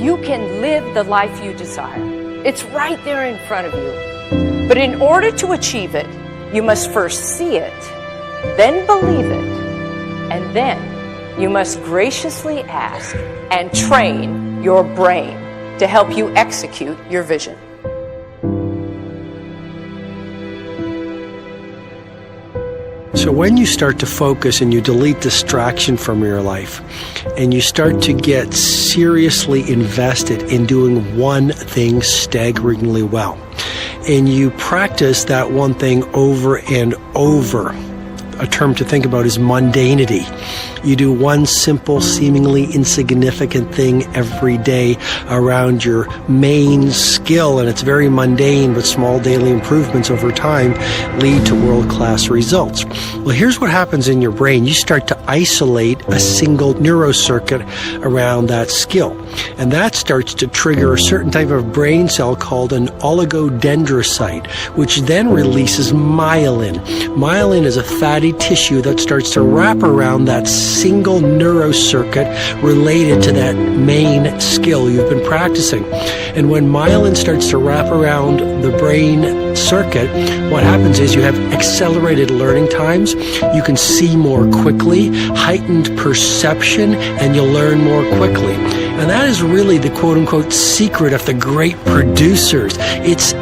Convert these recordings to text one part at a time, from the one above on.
you can live the life you desire. It's right there in front of you. But in order to achieve it, you must first see it, then believe it, and then you must graciously ask and train your brain to help you execute your vision. So when you start to focus and you delete distraction from your life and you start to get seriously invested in doing one thing staggeringly well, and you practice that one thing over and over, a term to think about is mundanity. You do one simple, seemingly insignificant thing every day around your main skill, and it's very mundane, but small daily improvements over time lead to world-class results. Well, here's what happens in your brain. You start to isolate a single neurocircuit around that skill, and that starts to trigger a certain type of brain cell called an oligodendrocyte, which then releases myelin. Myelin is a fatty tissue that starts to wrap around that single neurocircuit related to that main skill you've been practicing. And when myelin starts to wrap around the brain circuit, what happens is you have accelerated learning times, you can see more quickly, heightened perception, and you'll learn more quickly. And that is really the quote-unquote secret of the great producers. It's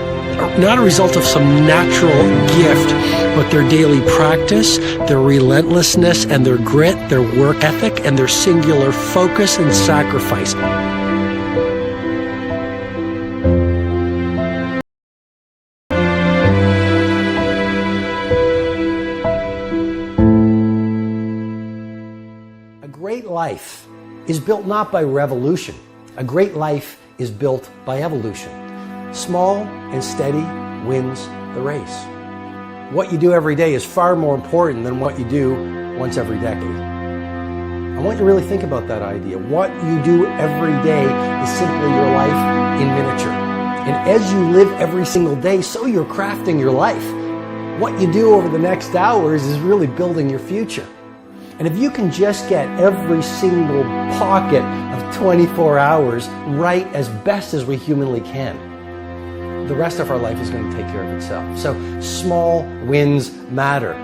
not a result of some natural gift, but their daily practice, their relentlessness and their grit, their work ethic, and their singular focus and sacrifice. A great life is built not by revolution. A great life is built by evolution. Small and steady wins the race. What you do every day is far more important than what you do once every decade. I want you to really think about that idea. What you do every day is simply your life in miniature. And as you live every single day, so you're crafting your life. What you do over the next hours is really building your future. And if you can just get every single pocket of 24 hours right as best as we humanly can, the rest of our life is going to take care of itself. So small wins matter.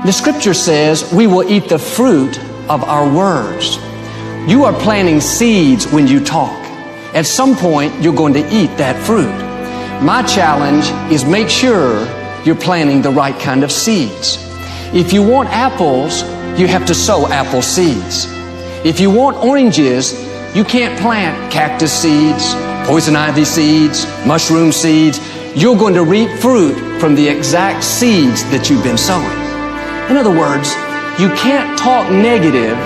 The scripture says we will eat the fruit of our words. You are planting seeds when you talk. At some point, you're going to eat that fruit. My challenge is make sure you're planting the right kind of seeds. If you want apples, you have to sow apple seeds. If you want oranges, you can't plant cactus seeds, poison ivy seeds, mushroom seeds. You're going to reap fruit from the exact seeds that you've been sowing. In other words, you can't talk negative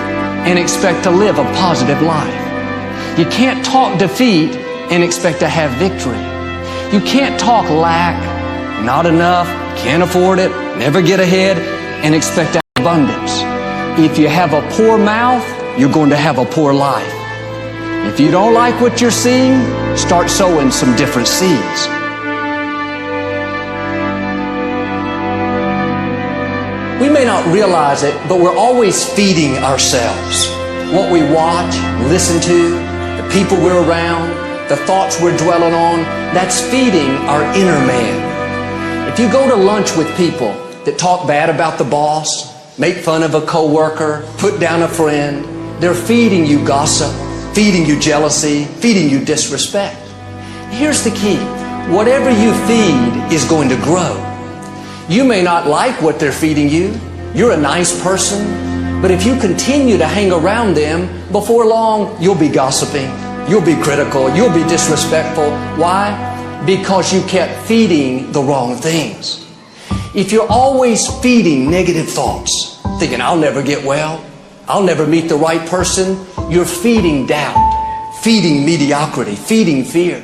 and expect to live a positive life. You can't talk defeat and expect to have victory. You can't talk lack, not enough, can't afford it, never get ahead, and expect to have abundance. If you have a poor mouth, you're going to have a poor life. If you don't like what you're seeing, start sowing some different seeds. We may not realize it, but we're always feeding ourselves. What we watch, listen to, the people we're around, the thoughts we're dwelling on, that's feeding our inner man. If you go to lunch with people that talk bad about the boss, make fun of a coworker, put down a friend, they're feeding you gossip, feeding you jealousy, feeding you disrespect. Here's the key. Whatever you feed is going to grow. You may not like what they're feeding you. You're a nice person. But if you continue to hang around them, before long, you'll be gossiping. You'll be critical. You'll be disrespectful. Why? Because you kept feeding the wrong things. If you're always feeding negative thoughts, thinking, I'll never get well, I'll never meet the right person, you're feeding doubt, feeding mediocrity, feeding fear.